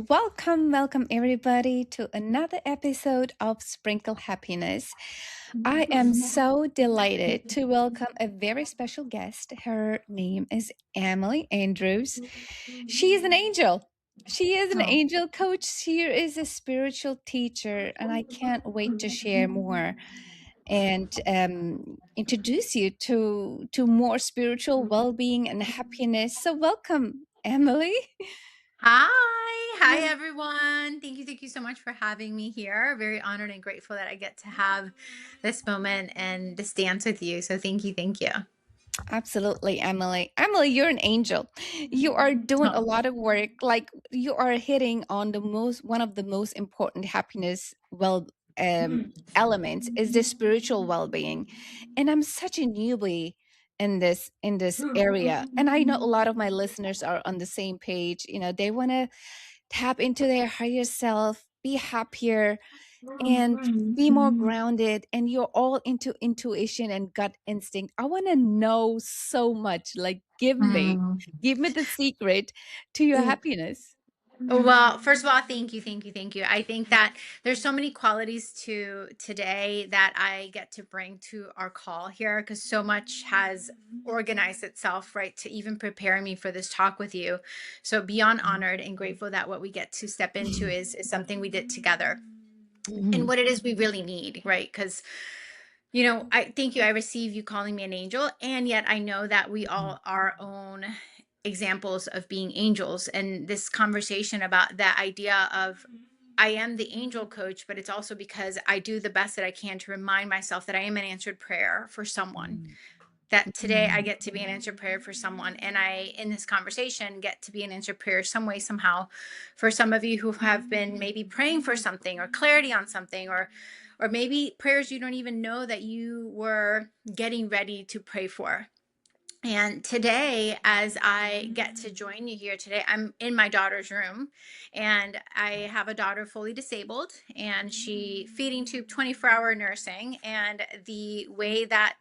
Welcome everybody to another episode of Sprinkle Happiness. I am so delighted to welcome a very special guest. Her name is Emily Andrews. She is an angel. She is an Oh. angel coach. She is a spiritual teacher, and I can't wait to share more and introduce you to more spiritual well-being and happiness. So welcome, Emily. Hi, everyone. Thank you so much for having me here. Very honored and grateful that I get to have this moment and this dance with you. So thank you. Absolutely, Emily. Emily, you're an angel. You are doing a Oh. lot of work. Like you are hitting on the most one of the most important happiness elements is the spiritual well-being. And I'm such a newbie in this area. And I know a lot of my listeners are on the same page. They want to tap into their higher self, be happier, and be more grounded, and you're all into intuition and gut instinct. I want to know so much. Like give me the secret to your Mm. happiness. Well, first of all, thank you. I think that there's so many qualities to today that I get to bring to our call here because so much has organized itself, right, to even prepare me for this talk with you. So beyond honored and grateful that what we get to step into is something we did together and Mhm. what it is we really need, right? Because I thank you. I receive you calling me an angel, and yet I know that we all are our own examples of being angels. And this conversation about that idea of I am the angel coach, but it's also because I do the best that I can to remind myself that I am an answered prayer for someone. Mhm. That today I get to be an answered prayer for someone, and I, in this conversation, get to be an answered prayer some way, somehow, for some of you who have been maybe praying for something or clarity on something, or maybe prayers you don't even know that you were getting ready to pray for. And today, as I get to join you here today, I'm in my daughter's room, and I have a daughter fully disabled, and she feeding tube 24-hour nursing. And the way that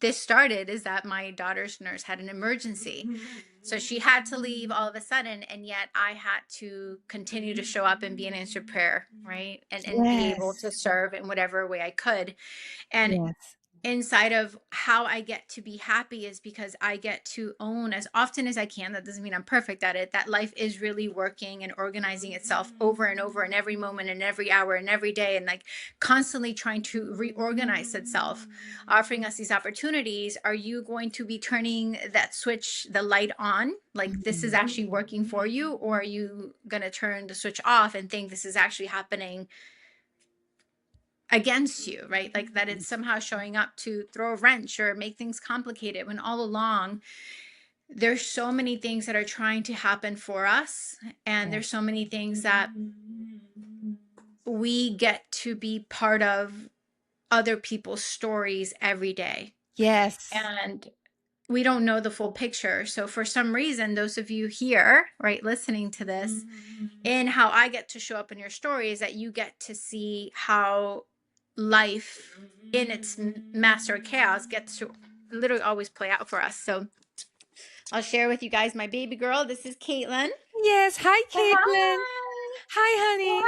this started is that my daughter's nurse had an emergency. So she had to leave all of a sudden, and yet I had to continue to show up and be an answered prayer, right? And be able to Yes. serve in whatever way I could. And Yes. inside of how I get to be happy is because I get to own as often as I can. That doesn't mean I'm perfect at it. That life is really working and organizing itself over and over in every moment and every hour and every day, and like constantly trying to reorganize itself, offering us these opportunities. Are you going to be turning that switch, the light on, like this is Mhm. actually working for you, or are you going to turn the switch off and think this is actually happening against you, right? Like that it's somehow showing up to throw a wrench or make things complicated, when all along there's so many things that are trying to happen for us, and Yes. there's so many things that we get to be part of other people's stories every day, Yes. and we don't know the full picture. So for some reason, those of you here, right, listening to this, and how I get to show up in your story is that you get to see how life in its master chaos gets to literally always play out for us. So I'll share with you guys my baby girl. This is Caitlin. Yes. Hi, Caitlin. Hi. Hi, honey.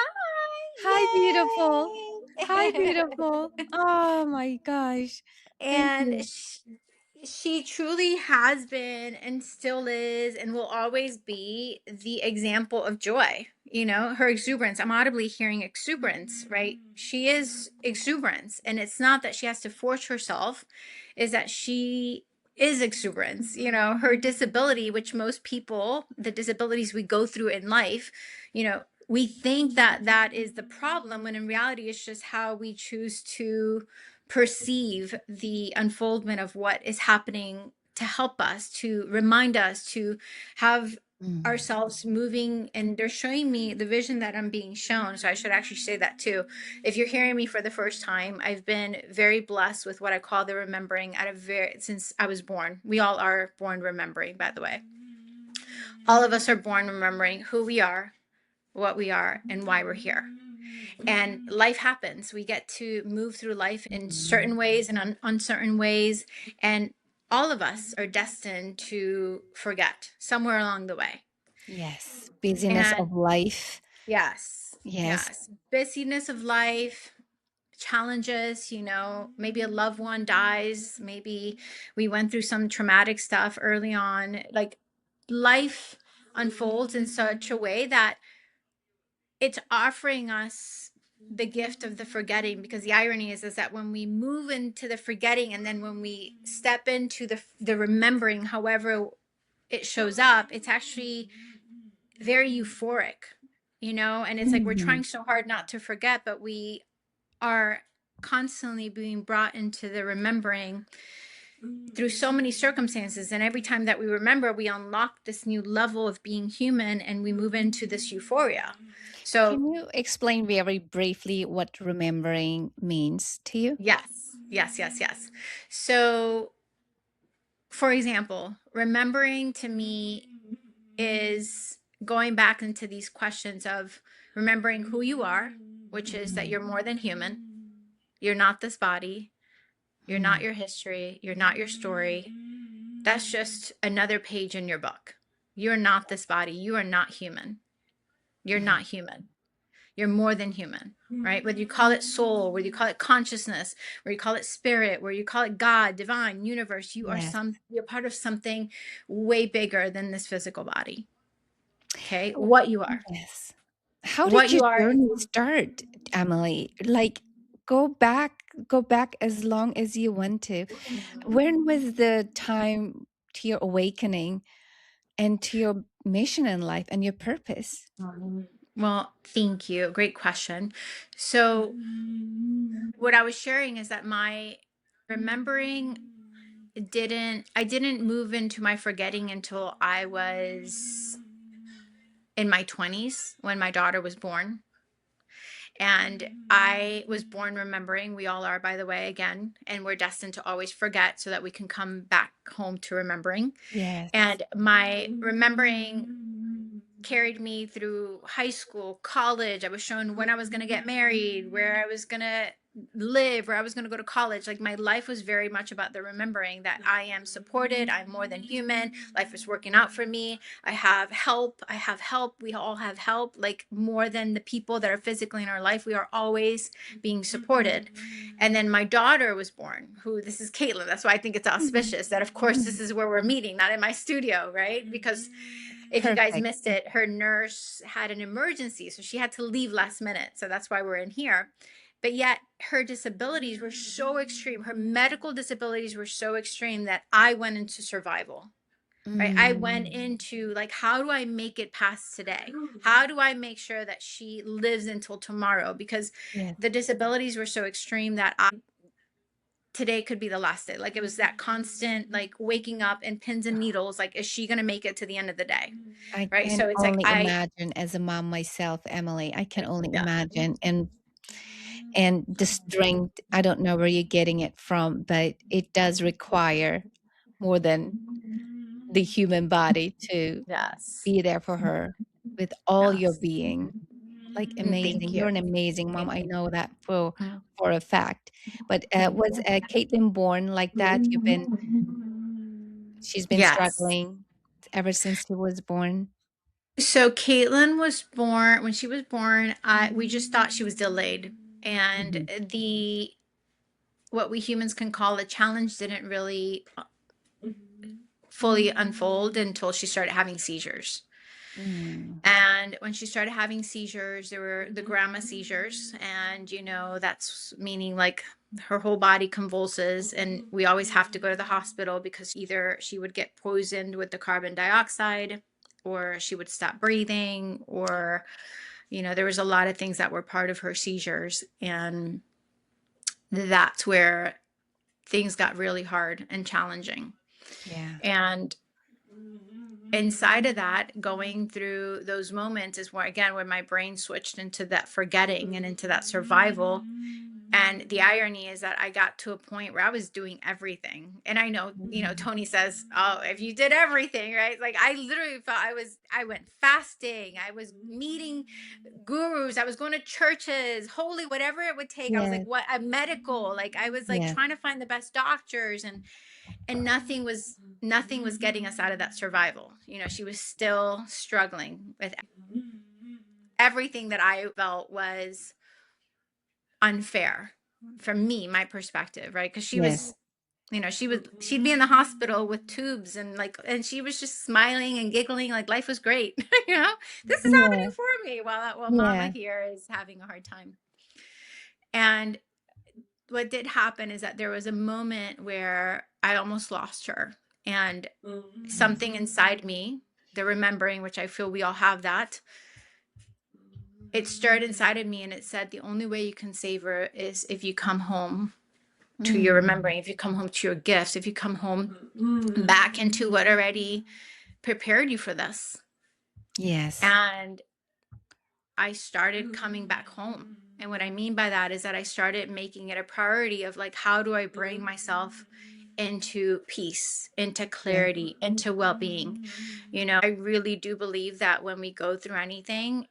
Hi, beautiful. Hi, Hi. beautiful. Yay. Oh my gosh. Thank And you. she truly has been and still is and will always be the example of joy. Her exuberance. I'm audibly hearing exuberance, right? She is exuberance. And it's not that she has to force herself, is that she is exuberance. Her disability, which most people, the disabilities we go through in life, we think that that is the problem, when in reality, it's just how we choose to perceive the unfoldment of what is happening, to help us, to remind us, to have Mm. ourselves moving. And they're showing me the vision that I'm being shown. So I should actually say that too. If you're hearing me for the first time, I've been very blessed with what I call the remembering since I was born. We all are born remembering, by the way. All of us are born remembering who we are, what we are, and why we're here. And life happens. We get to move through life in certain ways and uncertain ways. And all of us are destined to forget somewhere along the way. Yes. Busyness And of life. Yes. Yes. Yes. Busyness of life, challenges, maybe a loved one dies, maybe we went through some traumatic stuff early on. Like life unfolds in such a way that it's offering us the gift of the forgetting, because the irony is that when we move into the forgetting and then when we step into the remembering, however it shows up, it's actually very euphoric, and it's like we're Mhm. trying so hard not to forget, but we are constantly being brought into the remembering through so many circumstances. And every time that we remember, we unlock this new level of being human and we move into this euphoria. So, Can you explain very briefly what remembering means to you? yes, yes, yes, yes. So, for example, remembering to me is going back into these questions of remembering who you are, which is that you're more than human. You're not this body. You're not Mm. your history. You're not your story. That's just another page in your book. You're not this body. You are not human. You're Mhm. not human. You're more than human, right? Whether you call it soul, whether you call it consciousness, whether you call it spirit, whether you call it God, divine, universe, Yes. you're part of something way bigger than this physical body. Okay? Oh, yes. How What did your you are journey start, Emily? Like, go back as long as you want to. When was the time to your awakening and to your mission in life and your purpose? Well, thank you. Great question. So, what I was sharing is that my remembering I didn't move into my forgetting until I was in my 20s when my daughter was born. And I was born remembering. We all are, by the way, again, and we're destined to always forget so that we can come back home to remembering. Yes. And my remembering carried me through high school, college. I was shown when I was going to get married, where I was going to live, where I was going to go to college. Like my life was very much about the remembering that I am supported, I'm more than human, life is working out for me. I have help. I have help. We all have help. Like more than the people that are physically in our life, we are always being supported. And then my daughter was born, who this is Caitlin. That's why I think it's Mhm. auspicious that, of course, this Mhm. is where we're meeting, not in my studio, right? Because if you guys Perfect. missed it, her nurse had an emergency. So she had to leave last minute. So that's why we're in here. But yet her disabilities were so extreme. Her medical disabilities were so extreme that I went into survival, right? I went Mm. into like, how do I make it past today? How do I make sure that she lives until tomorrow? Because Yes. the disabilities were so extreme that today could be the last day. Like it was that constant, like waking up in pins and needles. Like, is she going to make it to the end of the day? I Right. can So it's like, only imagine as a mom myself, Emily, I can only yeah, imagine. And the strength, I don't know where you're getting it from, but it does require more than the human body to yes, be there for her with all your yes. being. Like Thank amazing. you. You're an amazing mom. Thank I you. know that Mm, for a fact. But thank was you. Caitlin born like that? She's been Yes. struggling ever since she was born. So Caitlin was born, when she was born, we just thought she was delayed. And Mhm. what we humans can call a challenge didn't really fully unfold until she started having seizures. Mm. And when she started having seizures, there were the grandma seizures. And, that's meaning like her whole body convulses. And we always have to go to the hospital because either she would get poisoned with the carbon dioxide or she would stop breathing, or, there was a lot of things that were part of her seizures. And that's where things got really hard and challenging. Yeah. And inside of that, going through those moments is where, again, when my brain switched into that forgetting and into that survival. And the irony is that I got to a point where I was doing everything. And I know, Tony says, oh, if you did everything, right? Like I literally felt I went fasting. I was meeting gurus. I was going to churches, holy, whatever it would take. I was like, Yes. what a medical, like I was like Yes. trying to find the best doctors, and nothing was getting us out of that survival. She was still struggling with. everything that I felt was unfair from me, my perspective, right? Because she Yes. was, she'd be in the hospital with tubes and like, and she was just smiling and giggling like life was great. you know this is happening Yeah. for me while mama Yeah. here is having a hard time. And what did happen is that there was a moment where I almost lost her, and something inside me, the remembering, which I feel we all have that, it stirred inside of me and it said the only way you can save her is if you come home to your Mm. remembering, if you come home to your gifts, if you come home back into what already prepared you for this. Yes. And I started coming back home. And what I mean by that is that I started making it a priority of like, how do I bring myself into peace, into Yeah. clarity, into well being? I really do believe that when we go through anything,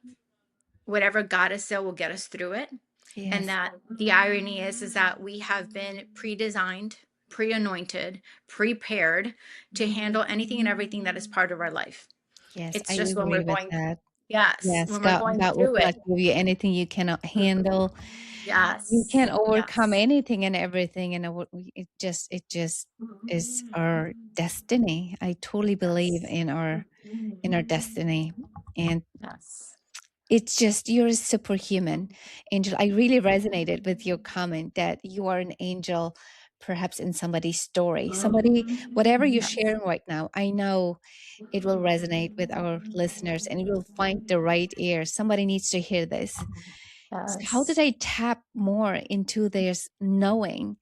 whatever got us there will get us through it. And Yes. that the irony is that we have been pre-designed, pre-anointed, prepared to handle anything and everything that is part of our life. Yes. It's I just when agree we're with going, that. yes, Yes. when we're going God will through not it. give you anything you cannot handle. You Yes, can't overcome yes, anything and everything, and it just is our destiny. I totally believe yes, in our destiny, and yes. it's just you're a superhuman angel. I really resonated with your comment that you are an angel, perhaps in somebody's story. Somebody, whatever you're Yes. sharing right now, I know it will resonate with our listeners and it will find the right ear. Somebody needs to hear this. So how did Yes. I tap more into this knowing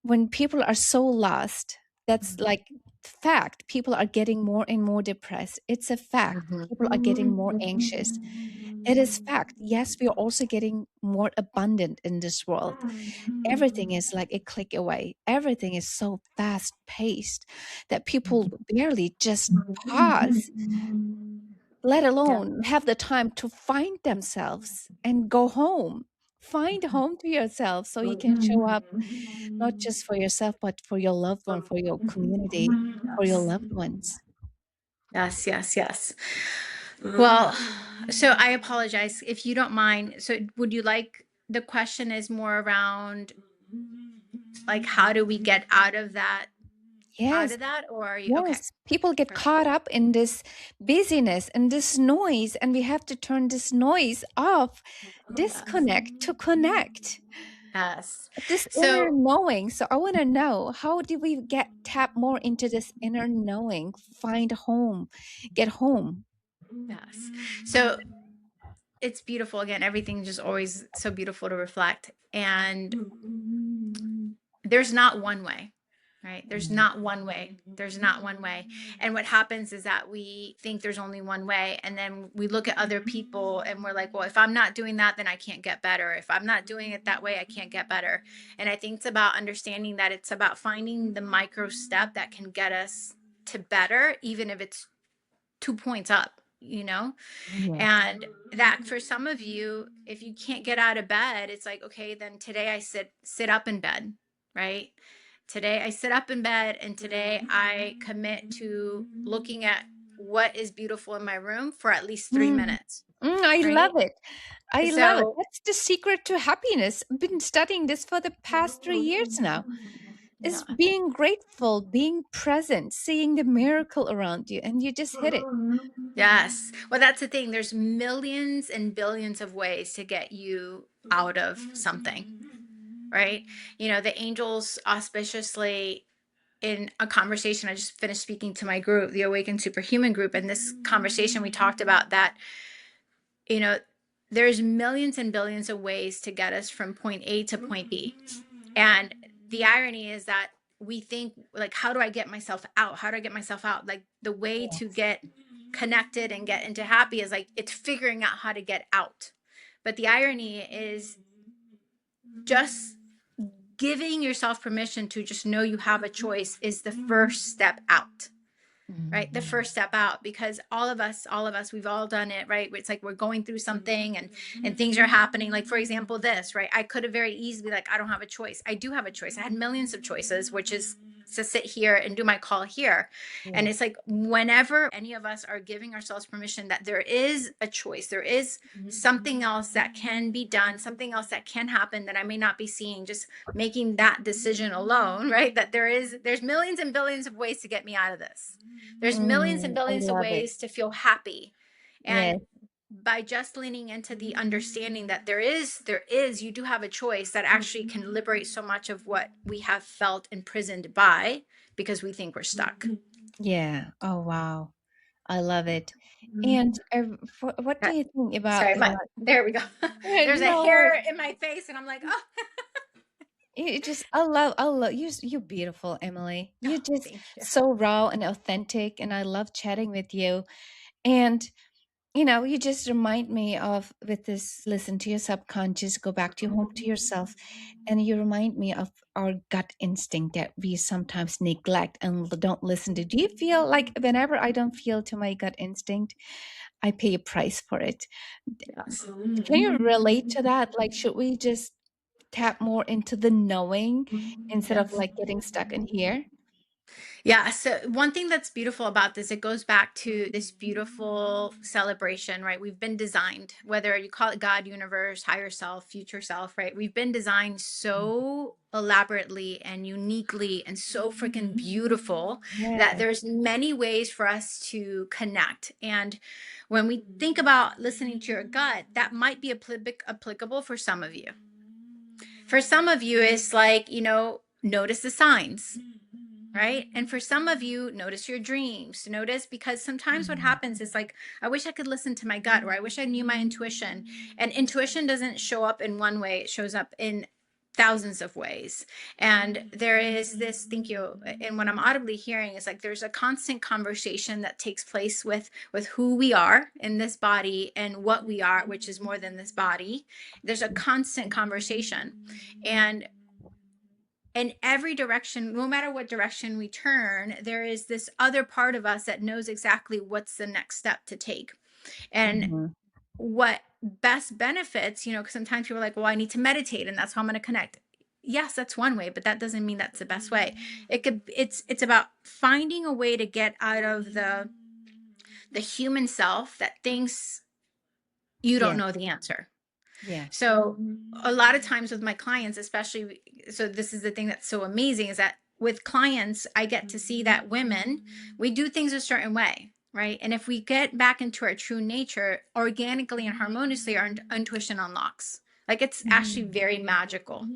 when people are so lost? That's like fact. People are getting more and more depressed. It's a fact. People are getting more anxious. It is fact. Yes, we are also getting more abundant in this world. Everything is like a click away. Everything is so fast paced that people barely just pause, let Yeah. alone have the time to find themselves and go home. Find home to yourself so you can show up not just for yourself, but for your loved one, for your community, for your Yes. loved ones. Yes. Yes. Yes. Well, so I apologize if you don't mind. So, would you like the question is more around like how do we get out Yes, of that, or are you okay? yes. People get Perfect. caught up in this busyness and this noise, and we have to turn this noise off, Yes. disconnect to connect. Yes. This inner So, knowing. So I want to know, how do we get tap more into this inner knowing? Find home, get home. yes. So it's beautiful. Again, everything just always so beautiful to reflect. And there's not one way, right? There's not one way. There's not one way. And what happens is that we think there's only one way. And then we look at other people and we're like, well, if I'm not doing that, then I can't get better. If I'm not doing it that way, I can't get better. And I think it's about understanding that it's about finding the micro step that can get us to better, even if it's 2 points up. Yes. And that for some of you, if you can't get out of bed, it's like, okay, then today I sit up in bed, right? Today I sit up in bed and today I commit to looking at what is beautiful in my room for at least three Mm, minutes, I love right? it. I love it. So, That's the secret to happiness. I've been studying this for the past 3 years now. Is yeah. being grateful, being present, seeing the miracle around you, and you just hit it. Yes. Well, that's the thing. There's millions and billions of ways to get you out of something, right? The angels auspiciously in a conversation, I just finished speaking to my group, the Awakened Superhuman group, and this conversation we talked about that, you know, there's millions and billions of ways to get us from point A to point B. And the irony is that we think like, how do I get myself out? How do I get myself out? Like the way to get connected and get into happy is like, it's figuring out how to get out. But the irony is just giving yourself permission to just know you have a choice is the first step out, Mm. right? The first step out, because all of us, we've all done it, right? It's like we're going through something and things are happening. Like, for example, this, right? I could have very easily, like, I don't have a choice. I do have a choice. I had millions of choices, which is to sit here and do my call here. And Yeah. it's like whenever any of us are giving ourselves permission that there is a choice, there is something else that can be done, something else that can happen that I may not be seeing, just making that decision alone, right? That there's millions and billions of ways to get me out of this. There's millions and I billions of love it. ways to feel happy. And Yes. by just leaning into the understanding that there is you do have a choice, that actually can liberate so much of what we have felt imprisoned by, because we think we're stuck. Yeah. Oh, wow. I love it. And what do Okay. you think Sorry, about there we go. There's a no hair worries. in my face and I'm like, oh, You just I love you. You're beautiful, Emily. You're oh, just thank you. so raw and authentic, and I love chatting with you. And you just remind me of with this listen to your subconscious, go back to your home to yourself, and you remind me of our gut instinct that we sometimes neglect and don't listen to. Do you feel like whenever I don't feel to my gut instinct, I pay a price for it? Yes. Can you relate to that? Like, should we just tap more into the knowing instead of Yes. like getting stuck in here? Yeah. So one thing that's beautiful about this, it goes back to this beautiful celebration, right? We've been designed, whether you call it God, universe, higher self, future self, right? We've been designed so elaborately and uniquely and so freaking beautiful that Yeah. there's many ways for us to connect. And when we think about listening to your gut, that might be applicable for some of you. For some of you, it's like, notice the signs, right? And for some of you, notice your dreams. Notice, because sometimes what Mhm. happens is like, I wish I could listen to my gut, or I wish I knew my intuition. And intuition doesn't show up in one way, it shows up in thousands of ways. And there is this, thank you. And what I'm audibly hearing is like there's a constant conversation that takes place with who we are in this body and what we are, which is more than this body. There's a constant conversation. And in every direction, no matter what direction we turn, there is this other part of us that knows exactly what's the next step to take. And Mhm. what best benefits, because sometimes people are like, well, I need to meditate and that's how I'm going to connect. Yes, that's one way, but that doesn't mean that's the best way. It's about finding a way to get out of the human self that thinks you Yeah. don't know the answer. Yeah. So a lot of times with my clients, especially, so this is the thing that's so amazing, is that with clients, I get to see that women, we do things a certain way, right? And if we get back into our true nature, organically and harmoniously, our intuition unlocks. Like it's actually Mhm. very magical,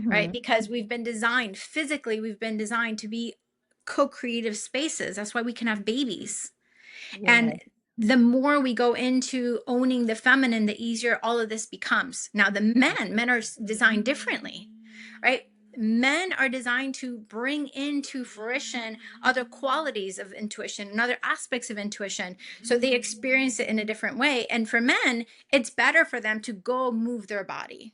right? Mhm. Because we've been designed physically, we've been designed to be co-creative spaces. That's why we can have babies. Yeah. And the more we go into owning the feminine, the easier all of this becomes. Now, the men are designed differently, right? Men are designed to bring into fruition other qualities of intuition and other aspects of intuition. So they experience it in a different way. And for men, it's better for them to go move their body,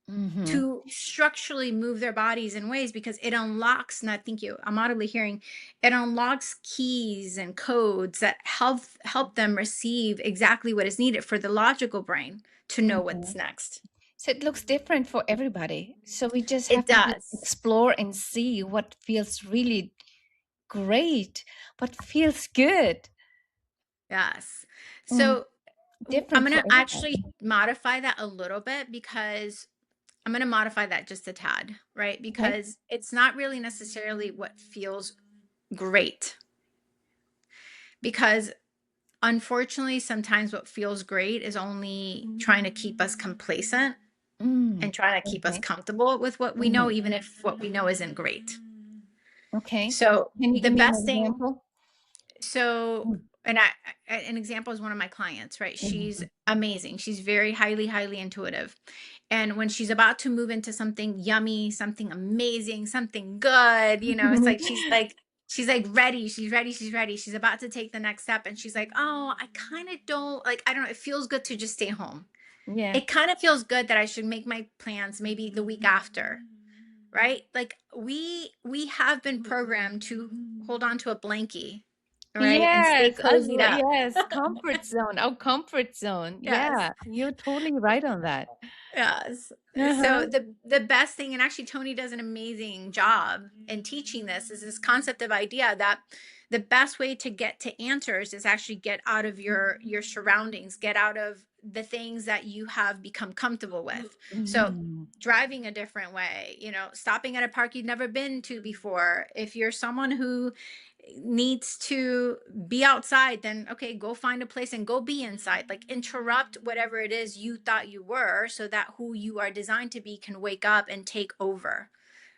Mhm. to structurally move their bodies in ways, because it unlocks, and I think I'm audibly hearing, it unlocks keys and codes that help them receive exactly what is needed for the logical brain to know what's Mhm. next. So it looks different for everybody. So we just It have to just does. explore and see what feels really great, what feels good. Yes. Mm, So I'm different going for to everybody. actually modify that a little bit, because I'm going to modify that just a tad, right? Okay. Because it's not really necessarily what feels great, because unfortunately, sometimes what feels great is only trying to keep us complacent Mm, and trying to keep us okay. comfortable with what we know, Mhm. even if what we know isn't great. Okay. So, Can you the give me an best thing, example? so, Mm, and an example is one of my clients, right? She's mhm. amazing. She's very highly, highly intuitive. And when she's about to move into something yummy, something amazing, something good, it's like she's like ready, she's ready, she's ready. She's about to take the next step and she's like, "Oh, I kind of don't like I don't know, it feels good to just stay home. Yeah. It kind of feels good that I should make my plans maybe the week after." Right? Like we have been programmed to hold on to a blankie right? And stay Yes, cozied up. yes, comfort zone. Oh, comfort zone. Yes. Yeah, you're totally right on that. Yes. So Uh-huh. the best thing, and actually Tony does an amazing job in teaching this, is this concept of idea that the best way to get to answers is actually get out of your surroundings, get out of the things that you have become comfortable with. So Mhm. driving a different way, stopping at a park you've never been to before. If you're someone who needs to be outside, then okay, go find a place and go be inside. Like interrupt whatever it is you thought you were, so that who you are designed to be can wake up and take over.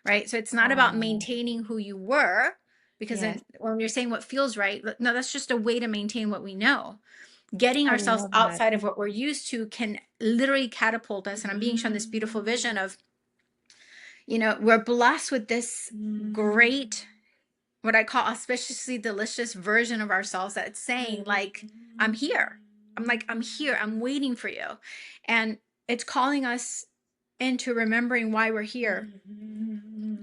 Right? So it's not about Oh, maintaining who you were, because yes, then when you're saying what feels right, no, that's just a way to maintain what we know. Getting I ourselves love that. outside of what we're used to can literally catapult us. And I'm being shown this beautiful vision of, we're blessed with this great, what I call auspiciously delicious version of ourselves that's saying, like, I'm here. I'm here. I'm waiting for you. And it's calling us into remembering why we're here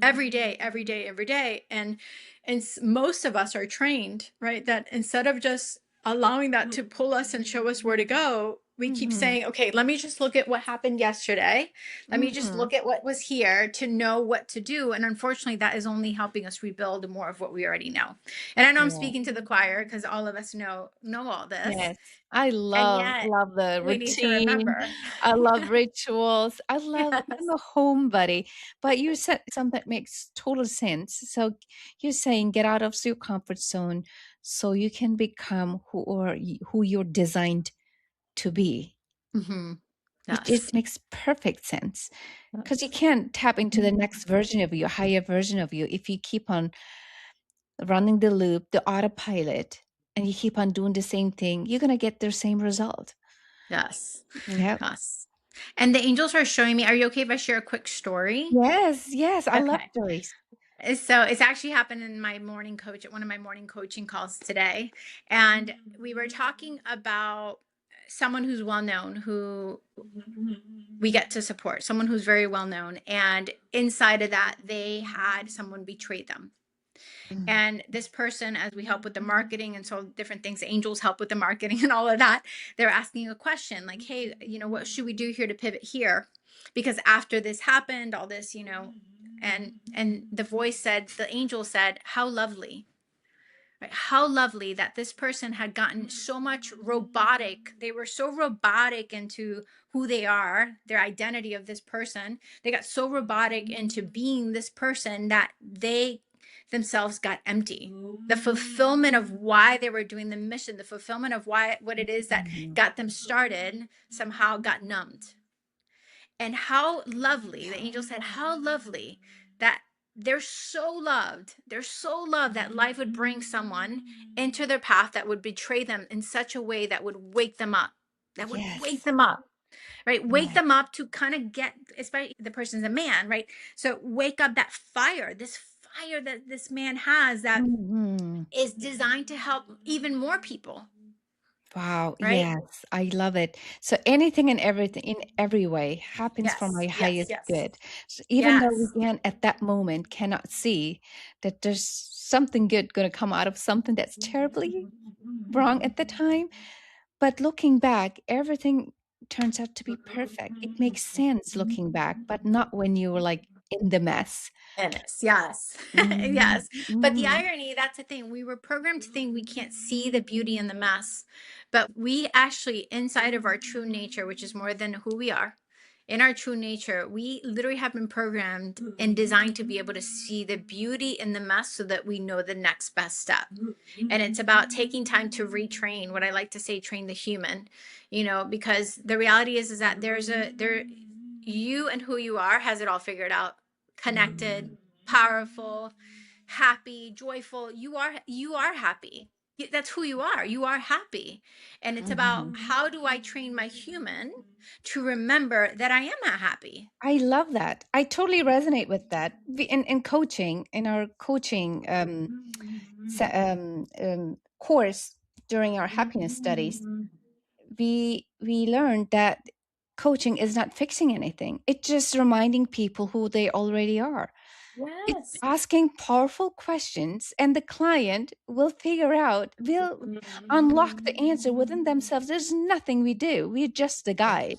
every day, every day, every day. And most of us are trained, right? That instead of just allowing that to pull us and show us where to go, we keep Mhm. saying, okay, let me just look at what happened yesterday. Let me just Mhm. look at what was here to know what to do. And unfortunately, that is only helping us rebuild more of what we already know. And I know I'm Yeah. speaking to the choir because all of us know all this. Yes. I And love yet love the we need to routine. remember. I love rituals. I'm Yes. a homebody, but you said something that makes total sense. So you're saying get out of your comfort zone so you can become who you're designed to be. Hmm. It Yes. makes perfect sense because you Yes. can't tap into the next version of you, higher version of you, if you keep on running the loop, the autopilot, and you keep on doing the same thing. You're gonna get the same result. Yes. Yeah. Yes. And the angels are showing me. Are you okay if I share a quick story? Yes, yes, I love Okay. stories. So it's actually happened in my morning coach at one of my morning coaching calls today. And we were talking about someone who's well known, who we get to support, someone who's very well known. And inside of that, they had someone betray them. Mm, And this person, as we help with the marketing and so different things, angels help with the marketing and all of that, they're asking a question like, hey, what should we do here to pivot here? Because after this happened, all this, and the voice said, the angel said, how lovely. Right? How lovely that this person had gotten so much robotic. They were so robotic into who they are, their identity of this person. They got so robotic into being this person that they themselves got empty. The fulfillment of why they were doing the mission, the fulfillment of what it is that mhm. got them started somehow got numbed. And how lovely, the angel said, how lovely that they're so loved that life would bring someone into their path that would betray them in such a way that would wake them up, that would wake Yes, them up, right? Wake yes. them up to kind of get, especially the person's a man, right? So wake up that fire, this fire that this man has that Mhm. is designed to help even more people, Wow, right? yes, I love it. So anything and everything in every way happens for Yes, my yes, highest yes, good. So even though we yes. can at that moment cannot see that there's something good going to come out of something that's terribly wrong at the time, but looking back, everything turns out to be perfect. It makes sense looking back, but not when you were like in the mess. Ennis, yes. Mhm, Yes. But the mhm, irony, that's the thing. We were programmed to think we can't see the beauty in the mess. But we actually, inside of our true nature, which is more than who we are, in our true nature, we literally have been programmed and designed to be able to see the beauty in the mess so that we know the next best step. And it's about taking time to retrain, what I like to say, train the human, because the reality is that you and who you are has it all figured out, connected, powerful, happy, joyful. You are happy. That's who you are. You are happy. And it's about, mhm. how do I train my human to remember that I am happy? I love that. I totally resonate with that. In coaching, in our coaching course during our happiness studies, we learned that coaching is not fixing anything. It's just reminding people who they already are. It's Yes. asking powerful questions, and the client will figure out, will unlock the answer within themselves. There's nothing we do. We're just the guide.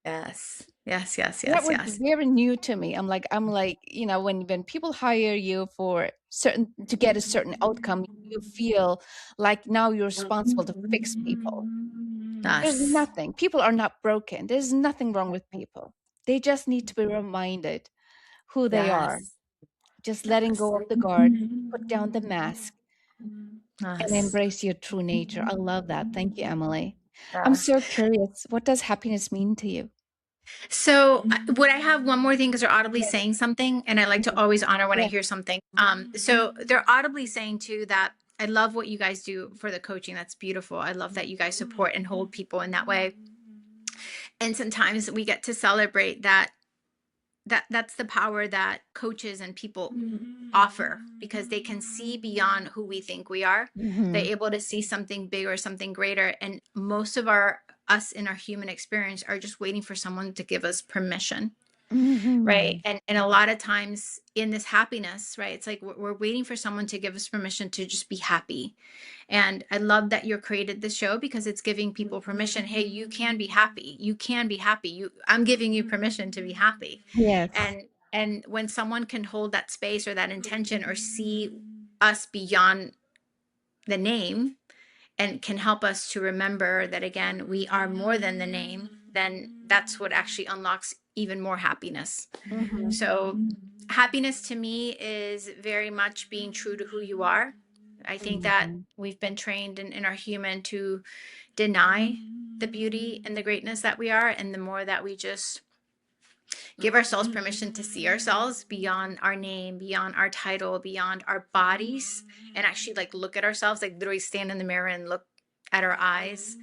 Yes. Yes. Yes. That Yes. was Yes. very new to me. I'm like, when people hire you for certain to get a certain outcome, you feel like now you're responsible to fix people. There's Yes. nothing. People are not broken. There's nothing wrong with people. They just need to be reminded who they are. Yes. Just letting Yes. go of the guard, put down the mask, and Yes. embrace your true nature. I love that. Thank you, Emily. I'm Yes. so curious. What does happiness mean to you? So, would I have one more thing because they're audibly Yes. saying something, and I like to Yes. always honor when I Yes. hear something. So they're audibly saying too that I love what you guys do for the coaching. That's beautiful. I love that you guys support and hold people in that way. And sometimes we get to celebrate that's the power that coaches and people offer because they can see beyond who we think we are. They're Mm-hmm. able to see something bigger, something greater, and most of our us in our human experience are just waiting for someone to give us permission, right? Mm-hmm. And a lot of times in this happiness, right, it's like we're waiting for someone to give us permission to just be happy. And I love that you created this show because it's giving people permission. Hey, you can be happy. You can be happy. I'm giving you permission to be happy. Yes. And when someone can hold that space or that intention or see us beyond the name and can help us to remember that again we are more than the name, then that's what actually unlocks even more happiness. Mm-hmm. So happiness to me is very much being true to who you are. I think that Mm-hmm. we've been trained in our human to deny the beauty and the greatness that we are, and the more that we just give ourselves permission to see ourselves beyond our name, beyond our title, beyond our bodies, and actually like look at ourselves, like literally stand in the mirror and look at our eyes,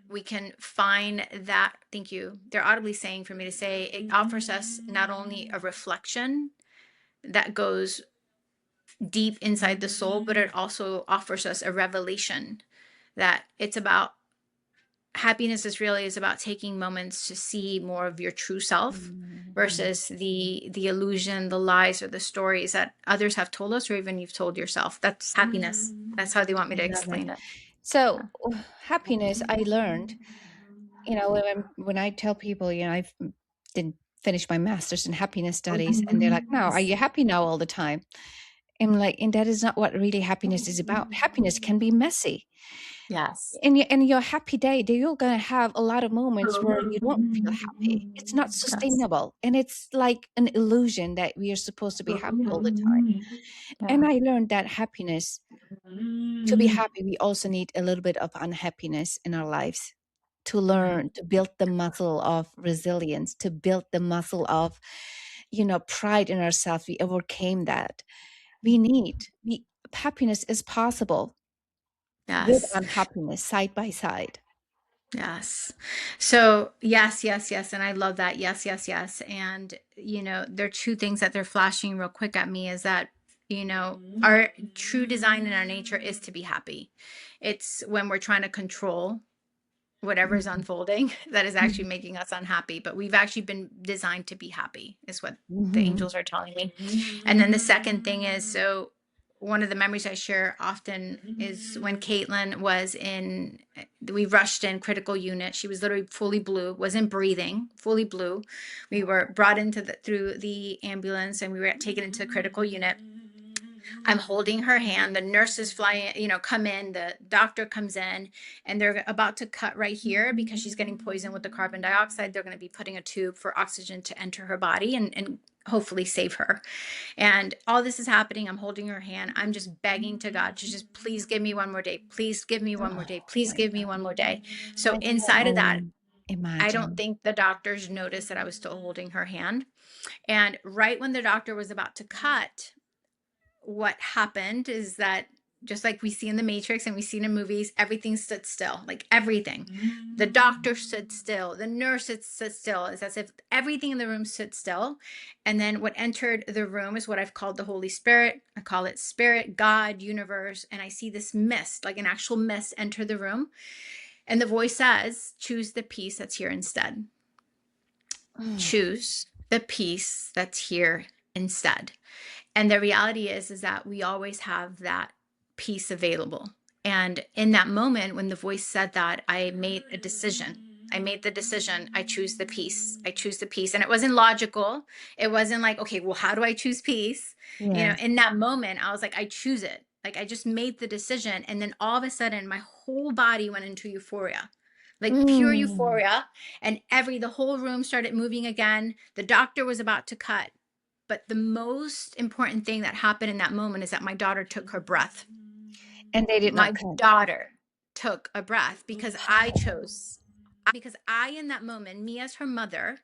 we can find that. Thank you. They're audibly saying for me to say it offers us not only a reflection that goes deep inside the soul, but it also offers us a revelation that it's about happiness is about taking moments to see more of your true self Mm-hmm. versus the illusion, the lies, or the stories that others have told us or even you've told yourself. That's happiness. That's how they want me I to love it. explain it. So, happiness, I learned, when I tell people, I've didn't finish my master's in happiness studies, and they're like, no, are you happy now all the time? I'm like, and that is not what really happiness is about. Happiness can be messy. Yes. In your happy day, you're gonna have a lot of moments where you don't feel happy. It's not Yes. sustainable, and it's like an illusion that we are supposed to be happy all the time. Yeah. And I learned that happiness, to be happy, we also need a little bit of unhappiness in our lives to learn to build the muscle of resilience, to build the muscle of, pride in ourselves. We overcame that. We happiness is possible with Yes. unhappiness side by side. Yes. So, yes, yes, yes. And I love that. Yes, yes, yes. And, there are two things that they're flashing real quick at me is that, our true design in our nature is to be happy. It's when we're trying to control whatever is Mhm. unfolding that is actually making us unhappy. But we've actually been designed to be happy, is what the Mhm. angels are telling me. And then the second thing is so one of the memories I share often is when Caitlin was we rushed in critical unit. She was literally fully blue, wasn't breathing, fully blue. We were brought through the ambulance and we were taken into the critical unit. I'm holding her hand. The nurses fly, come in. The doctor comes in, and they're about to cut right here because she's getting poisoned with the carbon dioxide. They're going to be putting a tube for oxygen to enter her body and hopefully save her. And all this is happening. I'm holding her hand. I'm just begging to God to just please give me one more day. Please give me one more day. Oh Please my give me God. one more day. So I can inside of that, only I don't imagine. think the doctors noticed that I was still holding her hand. And right when the doctor was about to cut, what happened is that just like we see in the Matrix and we see in movies, everything stood still, like everything. The doctor stood still, the nurse stood still. It's as if everything in the room stood still. And then what entered the room is what I've called the Holy Spirit. I call it Spirit, God, Universe. And I see this mist, like an actual mist, enter the room. And the voice says, choose the peace that's here instead. Mm. Choose the peace that's here instead. And the reality is that we always have that peace available. And in that moment when the voice said that, I made a decision. I made the decision. I choose the peace. I choose the peace. And it wasn't logical. It wasn't like, okay, well, how do I choose peace? Yes. In that moment, I was like, I choose it. Like I just made the decision. And then all of a sudden, my whole body went into euphoria, like pure Mm. euphoria. And the whole room started moving again. The doctor was about to cut. But the most important thing that happened in that moment is that my daughter took her breath. And they did not My cut. daughter took a breath because I, in that moment, me as her mother,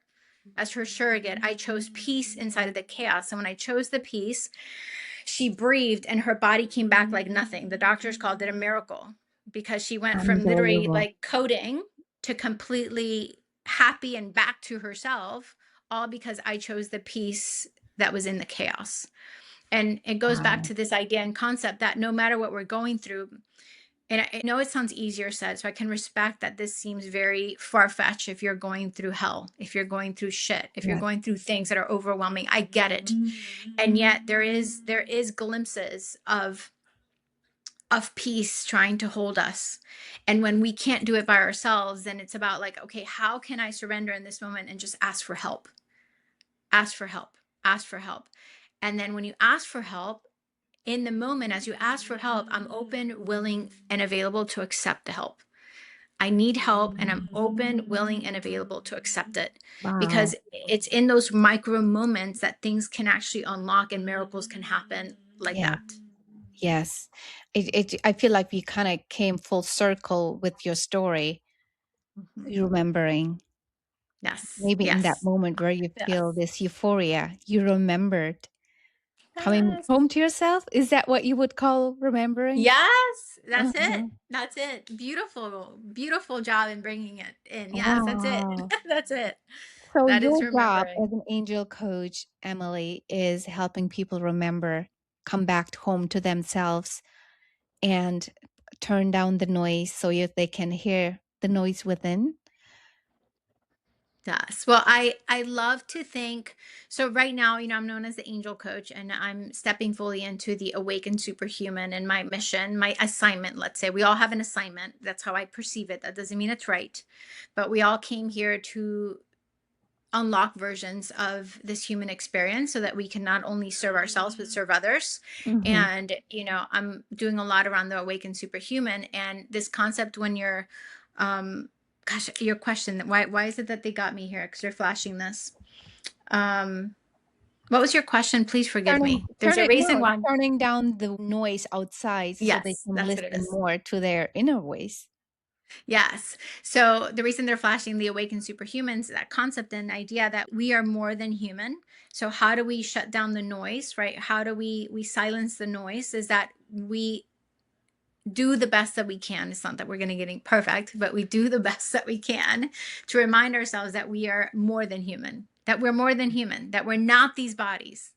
as her surrogate, I chose peace inside of the chaos. And when I chose the peace, she breathed and her body came back like nothing. The doctors called it a miracle because she went from literally Unbelievable. like coding to completely happy and back to herself, all because I chose the peace that was in the chaos. And it goes back Wow. to this idea and concept that no matter what we're going through, and I know it sounds easier said, so I can respect that this seems very far fetched if you're going through hell, if you're going through shit, if you're Yes. going through things that are overwhelming. I get it. And yet there is glimpses of peace trying to hold us. And when we can't do it by ourselves, then it's about like, okay, how can I surrender in this moment and just ask for help? Ask for help. Ask for help. And then when you ask for help, in the moment, as you ask for help, I'm open, willing, and available to accept the help. I need help, and I'm open, willing, and available to accept it Wow. because it's in those micro moments that things can actually unlock and miracles can happen like Yes. that. Yes. I feel like we kind of came full circle with your story, Mhm. remembering. Yes, Maybe in that yes, moment where you feel yes, this euphoria, you remembered coming yes. home to yourself. Is that what you would call remembering? Yes, that's it. Uh-huh. That's it. Beautiful, beautiful job in bringing it in. Yes, that's it. Wow. That's it. So That your is job as remembering. an angel coach, Emily, is helping people remember, come back home to themselves and turn down the noise so they can hear the noise within. Yes. Well, I love to think so right now, I'm known as the angel coach and I'm stepping fully into the awakened superhuman and my mission, my assignment, let's say. We all have an assignment. That's how I perceive it. That doesn't mean it's right. But we all came here to unlock versions of this human experience so that we can not only serve ourselves but serve others. Mhm. And I'm doing a lot around the awakened superhuman and this concept when you're gosh, your question, why is it that they got me here because they're flashing this. um what was your question? Please forgive Turning me. There's turn a it reason no, why. turning down the noise outside so they Yes, can that's what it listen is. more to their inner voice. Yes. So the reason they're flashing the awakened superhumans, that concept and idea that we are more than human. So how do we shut down the noise, right? How do we silence the noise? Is that we do the best that we can. It's not that we're going to getting perfect, but we do the best that we can to remind ourselves that we are more than human, that we're more than human, that we're not these bodies.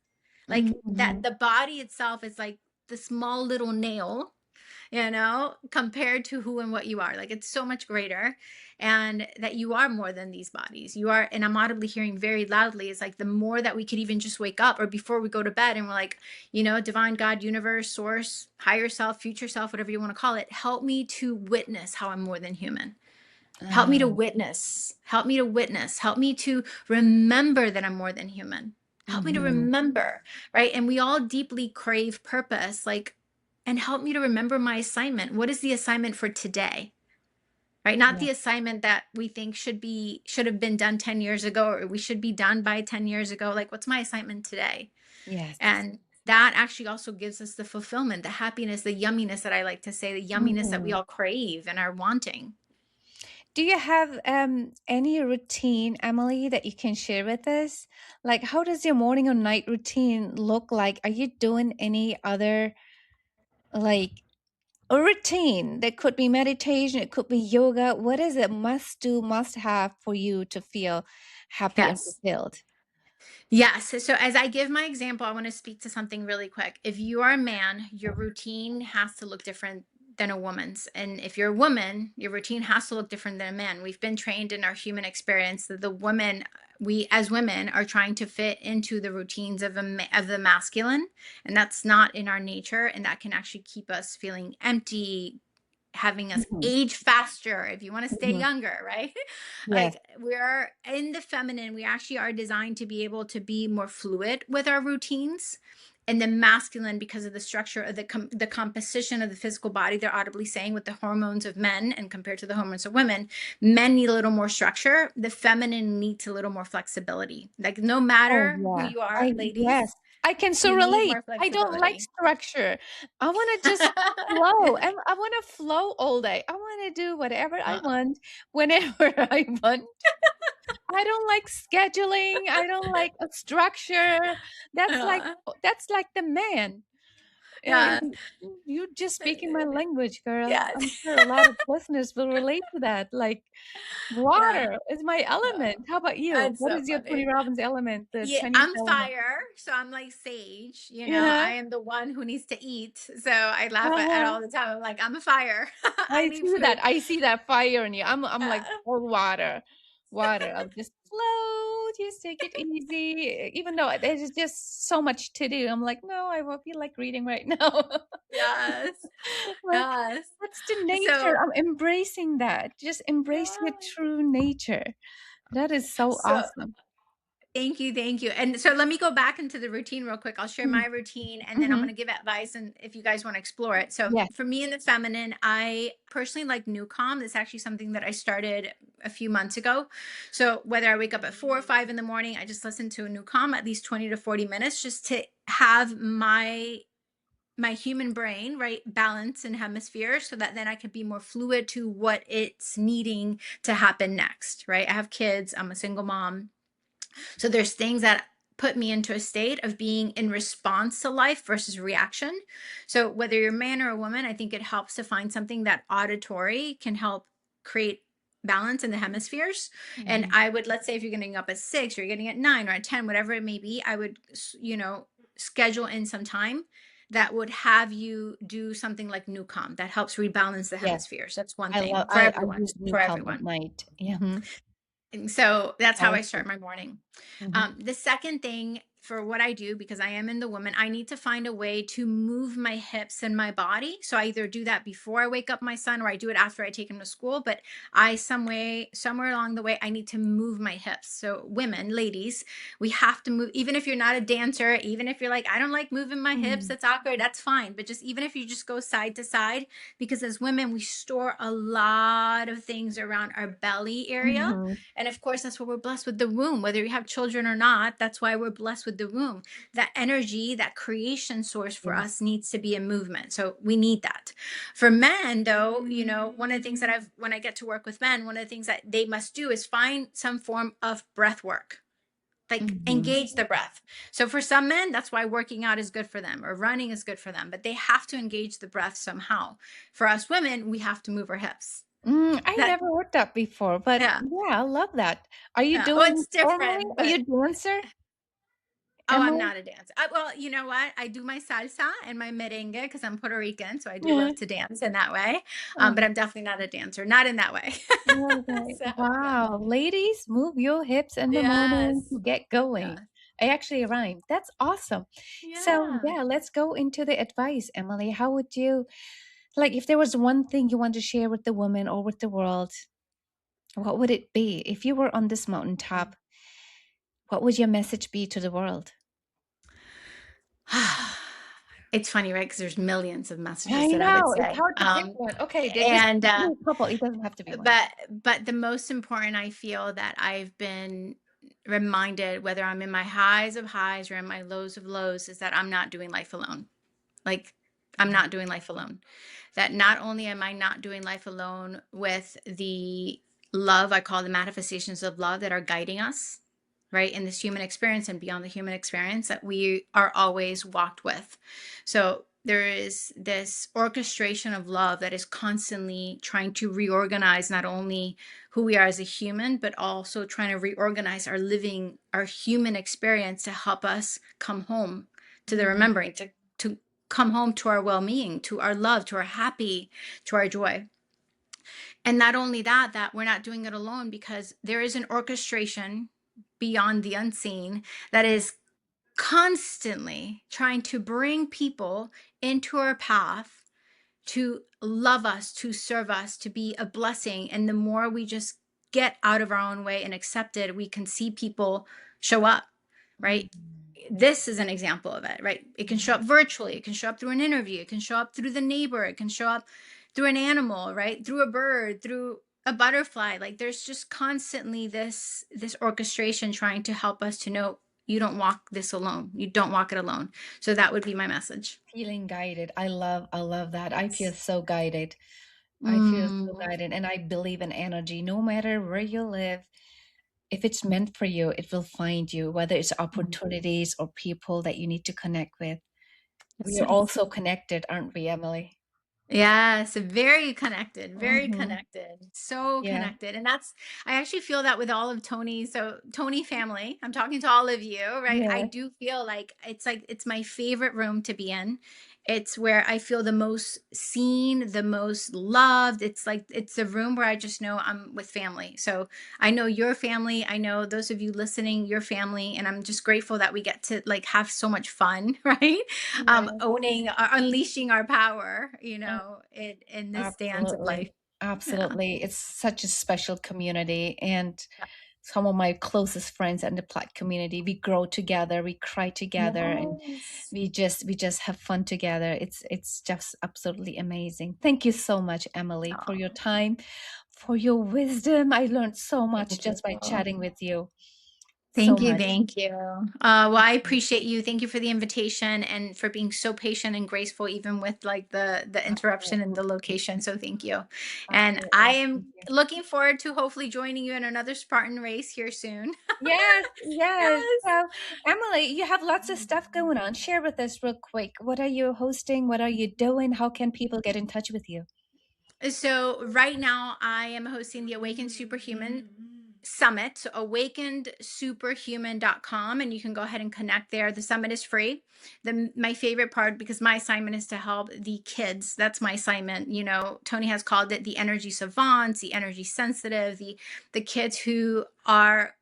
Like that Mhm. the body itself is like the small little nail, compared to who and what you are. Like it's so much greater, and that you are more than these bodies. You are, and I'm audibly hearing very loudly, it's like the more that we could even just wake up or before we go to bed and we're like, divine God, universe, source, higher self, future self, whatever you want to call it, help me to witness how I'm more than human. Help me to Oh, witness. Help me to witness. Help me to remember that I'm more than human. Help me to mhm. remember, right? And we all deeply crave purpose, like, and help me to remember my assignment. What is the assignment for today? Right? Not Yeah. the assignment that we think should have been done 10 years ago, or we should be done by 10 years ago. Like, what's my assignment today? Yes. And that actually also gives us the fulfillment, the happiness, the yumminess that I like to say, the yumminess that we Mhm. all crave and are wanting. Do you have any routine, Emily, that you can share with us? Like, how does your morning or night routine look like? Are you doing any other like a routine? That could be meditation, it could be yoga. What is it must do, must have for you to feel happy and Yes. fulfilled? Yes. So as I give my example, I want to speak to something really quick. If you are a man, your routine has to look different than a woman's. And if you're a woman, your routine has to look different than a man. We've been trained in our human experience that the woman, we as women are trying to fit into the routines of of the masculine, and that's not in our nature, and that can actually keep us feeling empty, having us Mhm. age faster if you want to stay Mhm. younger, right? Yes. Like we're in the feminine, we actually are designed to be able to be more fluid with our routines. And the masculine, because of the structure of the composition of the physical body, they're audibly saying with the hormones of men and compared to the hormones of women, men need a little more structure. The feminine needs a little more flexibility. Like no Oh, matter who yeah. you are, I Yes. ladies, I can so you need relate. more I don't like flexibility. structure. I wanna just flow. I wanna flow all day. I wanna do whatever I Uh, want, whenever I want. I don't like scheduling. I don't like a structure. uh, That's like the man. yeah. You just speaking my language, girl. Yes. I'm sure a lot of listeners will relate to that. Like, Yeah. water is my Uh, element. How about you? that's What so is your Tony funny. Robbins element, the Yeah, Chinese I'm element? fire, so I'm like sage, Yeah. I am the one who needs to eat. So I laugh at Uh-huh. all the time. I'm like, I'm a fire. I need food. I see that fire in you. I'm Uh, like all water. Water. I'll just float, just take it easy. Even though there's just so much to do. I'm like, no, I won't feel like reading right now. yes. Well, Yes. that's the nature. So, I'm embracing that. Just embrace your yeah. true nature. That is so So awesome. thank you, thank you. And so let me go back into the routine real quick. I'll share Mm. my routine and then I'm going Mhm. to give advice and if you guys want to explore it. So Yes. for me in the feminine, I personally like new calm. It's actually something that I started a few months ago. So whether I wake up at 4 or 5 in the morning, I just listen to a new calm at least 20 to 40 minutes just to have my human brain right balance in hemispheres so that then I can be more fluid to what it's needing to happen next, right? I have kids, I'm a single mom, so there's things that put me into a state of being in response to life versus reaction. So whether you're a man or a woman, I think it helps to find something that auditory can help create balance in the hemispheres. And Mhm. I would, let's say if you're getting up at 6 or you're getting at 9 or at 10, whatever it may be, I would, schedule in some time that would have you do something like Newcom that helps rebalance the Yes. hemispheres. That's one I love thing for I everyone, use new for calm at everyone. night. Yeah. Mhm. And so that's how I start Awesome. my morning. Mhm. The second thing for what I do, because I am in the woman, I need to find a way to move my hips and my body. So I either do that before I wake up my son or I do it after I take him to school. But somewhere along the way, I need to move my hips. So women, ladies, we have to move. Even if you're not a dancer, even if you're like, I don't like moving my hips, Mm. that's awkward, that's fine. But just even if you just go side to side, because as women, we store a lot of things around our belly area, Mhm. and of course, that's what we're blessed with the womb, whether you have children or not. That's why we're blessed with the womb. That energy, that creation source for Yes. us needs to be in movement. So we need that. For men, though, one of the things that when I get to work with men, one of the things that they must do is find some form of breath work. Like Mhm. engage the breath. So for some men, that's why working out is good for them or running is good for them, but they have to engage the breath somehow. For us women, we have to move our hips. I That, never heard that before, but yeah. yeah, I love that. Are you Yeah. Oh, doing it's formally? different, Are you but a dancer, oh, I'm Emily? not a dancer. Well, you know what? I do my salsa and my merengue because I'm Puerto Rican, so I do Yeah. love to dance in that way. But Oh, I'm definitely not a dancer, not in that way. okay. So yeah, Wow. Ladies, move your hips in the morning yes, to get yeah, going. I actually rhymed. That's awesome. So, yeah. yeah, let's go into the advice, Emily. How would you, like, if there was one thing you want to share with the woman or with the world, what would it be? If you were on this mountaintop, what would your message be to the world? It's funny, right? Because there's millions of I messages that I would know, it's say. hard to pick one. Okay, just And give me a couple. It doesn't have to be one. but the most important, I feel that I've been reminded, whether I'm in my highs of highs or in my lows of lows, is that I'm not doing life alone. Like, I'm Mm, not doing life alone. That not only am I not doing life alone with the love, I call the manifestations of love that are guiding us, right, in this human experience and beyond the human experience that we are always walked with. So there is this orchestration of love that is constantly trying to reorganize not only who we are as a human, but also trying to reorganize our human experience to help us come home to the mm, remembering to come home to our well-being, to our love, to our happy, to our joy. And not only that, that we're not doing it alone, because there is an orchestration beyond the unseen that is constantly trying to bring people into our path to love us, to serve us, to be a blessing. And the more we just get out of our own way and accept it, we can see people show up, right? Mhm. This is an example of it, right? It can show up virtually, it can show up through an interview, it can show up through the neighbor, it can show up through an animal, right? Through a bird, through a butterfly. Like there's just constantly this orchestration trying to help us to know you don't walk this alone. You don't walk it alone. So that would be my message. Feeling guided. I love that. I feel so guided. I feel so Mm, guided. And I believe in energy. No matter where you live, if it's meant for you, it will find you, whether it's opportunities or people that you need to connect with. We that's are right. also connected, aren't we, Emily? Yes, very connected, very Hmm. connected, so Yeah. connected. And that's, I actually feel that with all of Tony. So, Tony family, I'm talking to all of you, right? I Yeah. do feel like it's my favorite room to be in. It's where I feel the most seen, the most loved. It's like it's a room where I just know I'm with family. So, I know your family, I know those of you listening, your family, and I'm just grateful that we get to like have so much fun, right? Yeah. Owning, unleashing our power, Mm, in this dance of absolutely. life. Yeah. Absolutely. It's such a special community. And some of my closest friends in the Platt community, we grow together, we cry together, and Yes. we just have fun together. It's just absolutely amazing. Thank you so much, Emily, for your Oh, time, for your wisdom. I learned so much thank you. just by chatting with you. So Thank you. much. Thank you. Well, I appreciate you. Thank you for the invitation and for being so patient and graceful, even with like the interruption and Absolutely. the location. So thank you. And I Absolutely. am Thank you. looking forward to hopefully joining you in another Spartan race here soon. Yes, yes. Yes. So, Emily, you have lots of stuff going on. Share with us real quick. What are you hosting? What are you doing? How can people get in touch with you? So right now I am hosting the Awakened Superhuman Summit, so awakenedsuperhuman.com, and you can go ahead and connect there. The summit is free. My favorite part, because my assignment is to help the kids. That's my assignment. Tony has called it the energy savants, the energy sensitive, the kids who are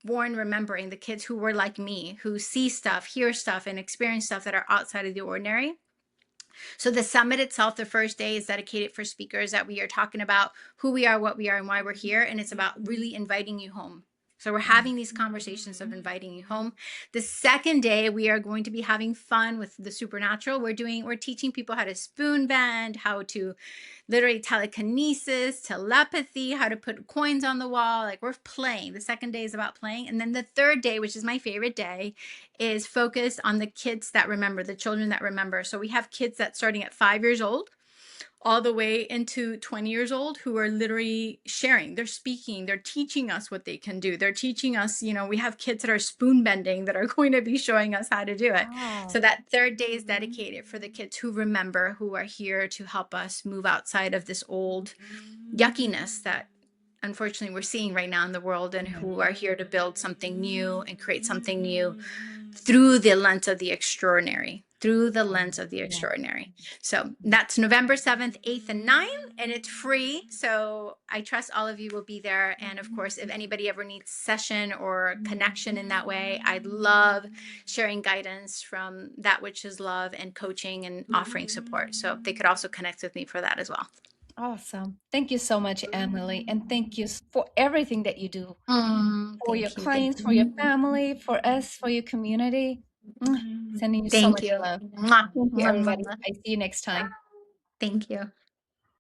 born remembering, the kids who were like me, who see stuff, hear stuff, and experience stuff that are outside of the ordinary. So the summit itself, the first day, is dedicated for speakers that we are talking about who we are, what we are, and why we're here. And it's about really inviting you home. So we're having these conversations of inviting you home. The second day, we are going to be having fun with the supernatural. We're teaching people how to spoon bend, how to literally telekinesis, telepathy, how to put coins on the wall. Like we're playing. The second day is about playing. And then the third day, which is my favorite day, is focused on the kids that remember, the children that remember. So we have kids that starting at 5 years old all the way into 20 years old who are literally sharing, they're speaking, they're teaching us what they can do, they're teaching us, we have kids that are spoon bending that are going to be showing us how to do it. So Wow. that third day is dedicated for the kids who remember, who are here to help us move outside of this old yuckiness that unfortunately we're seeing right now in the world, and Yeah. who are here to build something new and create something new through the lens of the extraordinary, through the lens of the Yeah. extraordinary. So that's November 7th, 8th, and 9th, and it's free. So I trust all of you will be there. And of course, if anybody ever needs session or connection in that way, I'd love sharing guidance from that which is love and coaching and offering support. So they could also connect with me for that as well. Awesome. Thank you so much, Emily. And thank you for everything that you do for your Thank you. Thank clients, for your you. family, for us, for your community. Sending you so Thank much you. love. Mwah, Thank you, mwah, mwah, everybody. mwah. I see you next time. Thank you.